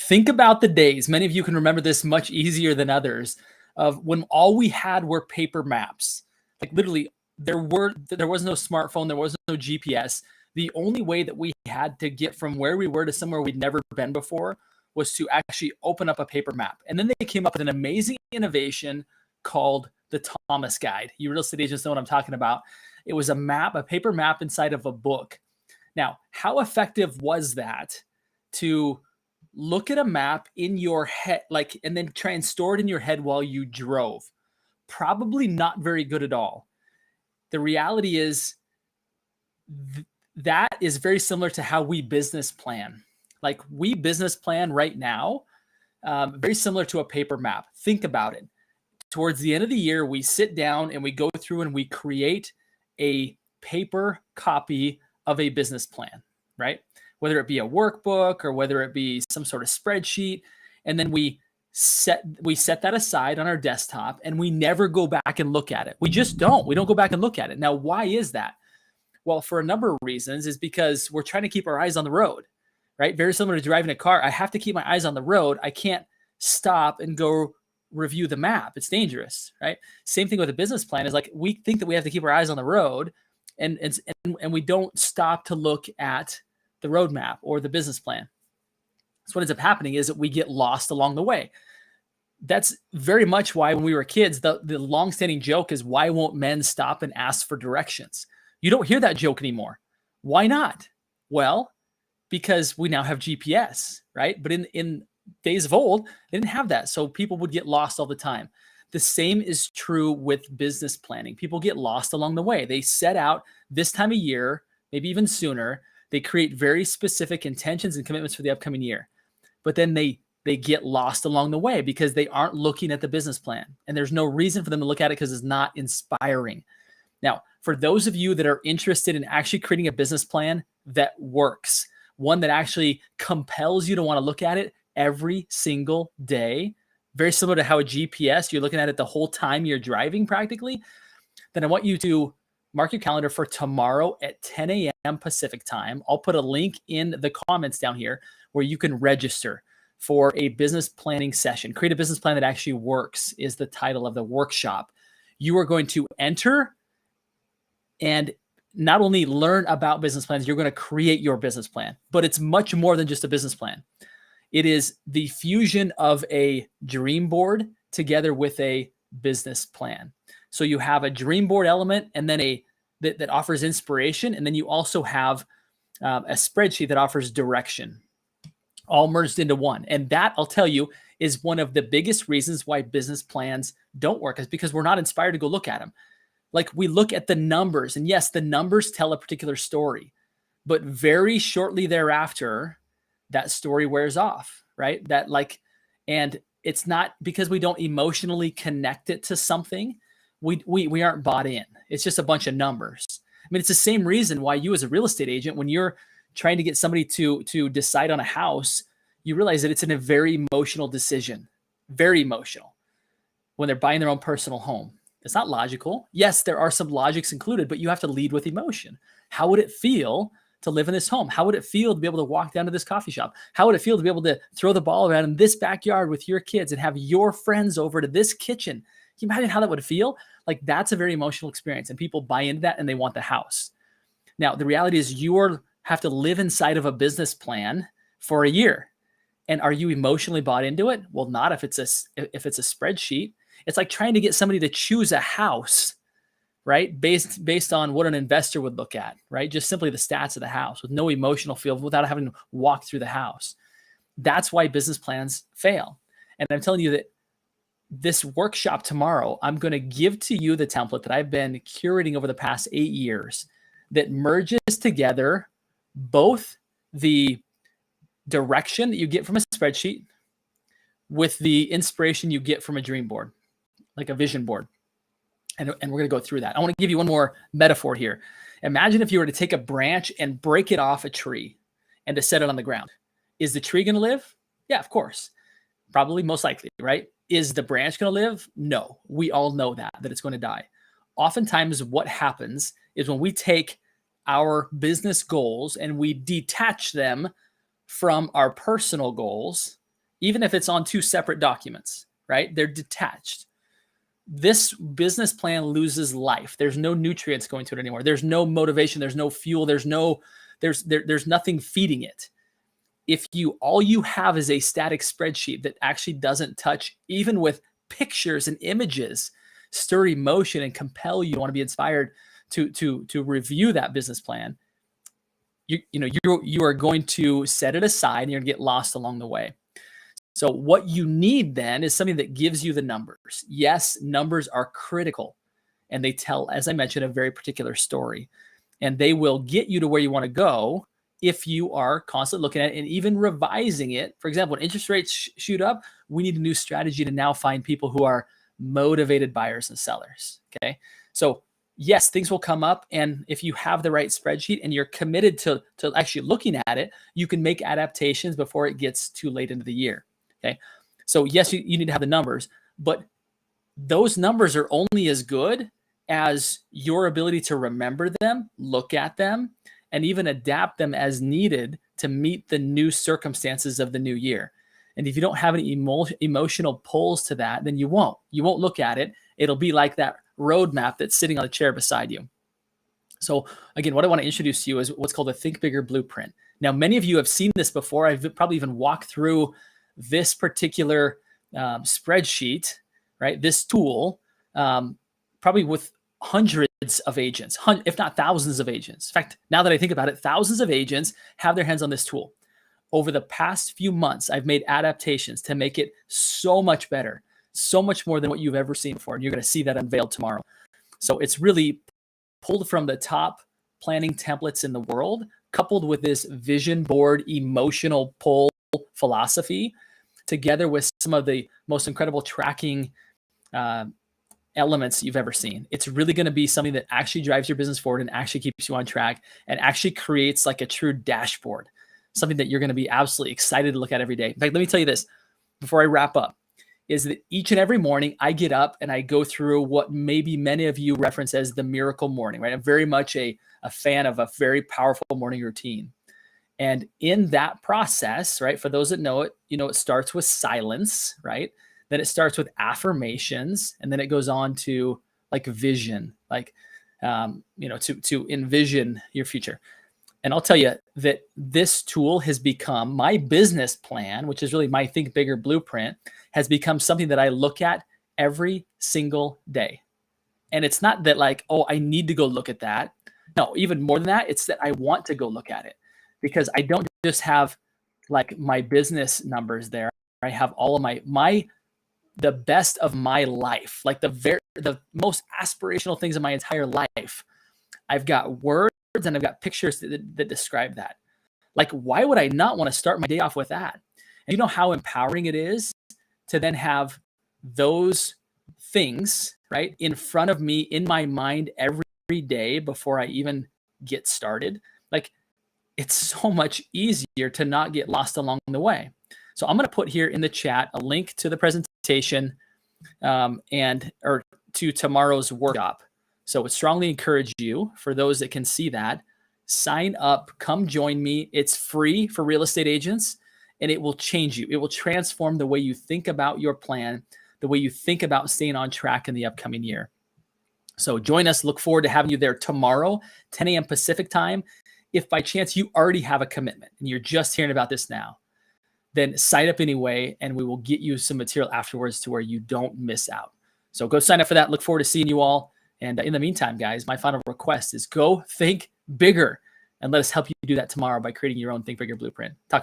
Think about the days, many of you can remember this much easier than others, of when all we had were paper maps. Like literally, there was no smartphone, there was no GPS. The only way that we had to get from where we were to somewhere we'd never been before was to actually open up a paper map. And then they came up with an amazing innovation called the Thomas Guide. You real estate agents know what I'm talking about. It was a map, a paper map inside of a book. Now, how effective was that to look at a map in your head, like, and then try and store it in your head while you drove? Probably not very good at all. The reality is that is very similar to how we business plan. Like we business plan right now, very similar to a paper map. Think about it. Towards the end of the year, we sit down and we go through and we create a paper copy of a business plan, right? Whether it be a workbook or whether it be some sort of spreadsheet. And then we set that aside on our desktop and we never go back and look at it. We just don't. We don't go back and look at it. Now, why is that? Well, for a number of reasons, is because we're trying to keep our eyes on the road, right? Very similar to driving a car. I have to keep my eyes on the road. I can't stop and go review the map. It's dangerous, right? Same thing with a business plan is like, we think that we have to keep our eyes on the road and we don't stop to look at the roadmap or the business plan. So what ends up happening is that we get lost along the way. That's very much why when we were kids, the longstanding joke is, why won't men stop and ask for directions? You don't hear that joke anymore. Why not? Well, because we now have GPS, right? But in days of old, they didn't have that. So people would get lost all the time. The same is true with business planning. People get lost along the way. They set out this time of year, maybe even sooner. They create very specific intentions and commitments for the upcoming year. But then they get lost along the way because they aren't looking at the business plan. And there's no reason for them to look at it because it's not inspiring. Now, for those of you that are interested in actually creating a business plan that works, one that actually compels you to want to look at it every single day, very similar to how a GPS, you're looking at it the whole time you're driving practically, then I want you to mark your calendar for tomorrow at 10 a.m. Pacific time. I'll put a link in the comments down here where you can register for a business planning session. Create a business plan that actually works is the title of the workshop. You are going to enter and not only learn about business plans, you're going to create your business plan. But it's much more than just a business plan. It is the fusion of a dream board together with a business plan. So you have a dream board element and then that offers inspiration. And then you also have a spreadsheet that offers direction, all merged into one. And that, I'll tell you, is one of the biggest reasons why business plans don't work, is because we're not inspired to go look at them. Like we look at the numbers, and yes, the numbers tell a particular story, but very shortly thereafter, that story wears off, right? And it's not because we don't emotionally connect it to something. We aren't bought in. It's just a bunch of numbers. I mean, it's the same reason why you as a real estate agent, when you're trying to get somebody to decide on a house, you realize that it's a very emotional decision, very emotional, when they're buying their own personal home. It's not logical. Yes, there are some logics included, but you have to lead with emotion. How would it feel to live in this home? How would it feel to be able to walk down to this coffee shop? How would it feel to be able to throw the ball around in this backyard with your kids and have your friends over to this kitchen? Can you imagine how that would feel? Like, that's a very emotional experience, and people buy into that and they want the house. Now, the reality is you have to live inside of a business plan for a year. And are you emotionally bought into it? Well, not if it's a spreadsheet. It's like trying to get somebody to choose a house, right? Based on what an investor would look at, right? Just simply the stats of the house with no emotional feel, without having to walk through the house. That's why business plans fail. And I'm telling you that this workshop tomorrow, I'm going to give to you the template that I've been curating over the past 8 years that merges together both the direction that you get from a spreadsheet with the inspiration you get from a dream board, like a vision board. And we're going to go through that. I want to give you one more metaphor here. Imagine if you were to take a branch and break it off a tree and to set it on the ground. Is the tree going to live? Yeah, of course. Probably, most likely, right? Is the branch going to live? No. We all know that it's going to die. Oftentimes what happens is when we take our business goals and we detach them from our personal goals, even if it's on two separate documents, right? They're detached. This business plan loses life. There's no nutrients going to it anymore. There's no motivation. There's no fuel. There's nothing feeding it. If all you have is a static spreadsheet that actually doesn't touch, even with pictures and images, stir emotion and compel you to want to be inspired to review that business plan, you are going to set it aside and you're gonna get lost along the way. So what you need then is something that gives you the numbers. Yes, numbers are critical, and they tell, as I mentioned, a very particular story, and they will get you to where you want to go if you are constantly looking at it and even revising it. For example, when interest rates shoot up, we need a new strategy to now find people who are motivated buyers and sellers. Okay. So yes, things will come up. And if you have the right spreadsheet and you're committed to actually looking at it, you can make adaptations before it gets too late into the year. Okay. So yes, you need to have the numbers, but those numbers are only as good as your ability to remember them, look at them, and even adapt them as needed to meet the new circumstances of the new year. And if you don't have any emotional pulls to that, then you won't look at it. It'll be like that roadmap that's sitting on the chair beside you. So again, what I want to introduce to you is what's called a Think Bigger blueprint. Now, many of you have seen this before. I've probably even walked through this particular spreadsheet, right? This tool, probably with hundreds of agents, if not thousands of agents. In fact, now that I think about it, thousands of agents have their hands on this tool. Over the past few months, I've made adaptations to make it so much better, so much more than what you've ever seen before. And you're going to see that unveiled tomorrow. So it's really pulled from the top planning templates in the world, coupled with this vision board emotional pull philosophy, together with some of the most incredible tracking elements you've ever seen. It's really going to be something that actually drives your business forward and actually keeps you on track and actually creates like a true dashboard, something that you're going to be absolutely excited to look at every day. In fact, let me tell you this before I wrap up, is that each and every morning I get up and I go through what maybe many of you reference as the miracle morning, right? I'm very much a fan of a very powerful morning routine. And in that process, right, for those that know it, it starts with silence, right? Then it starts with affirmations, and then it goes on to like vision, like, to envision your future. And I'll tell you that this tool has become my business plan, which is really my Think Bigger blueprint, has become something that I look at every single day. And it's not that like, oh, I need to go look at that. No, even more than that, it's that I want to go look at it, because I don't just have like my business numbers there. I have all of the best of my life, like the most aspirational things in my entire life. I've got words and I've got pictures that describe that. Like, why would I not want to start my day off with that? And you know how empowering it is to then have those things, right, in front of me in my mind every day before I even get started. Like, it's so much easier to not get lost along the way. So I'm going to put here in the chat a link to the presentation or to tomorrow's workshop. So I would strongly encourage you, for those that can see that, sign up, come join me. It's free for real estate agents, and it will change you. It will transform the way you think about your plan, the way you think about staying on track in the upcoming year. So join us. Look forward to having you there tomorrow, 10 a.m. Pacific time. If by chance you already have a commitment and you're just hearing about this now, then sign up anyway, and we will get you some material afterwards to where you don't miss out. So go sign up for that. Look forward to seeing you all. And in the meantime, guys, my final request is go think bigger, and let us help you do that tomorrow by creating your own Think Bigger blueprint. Talk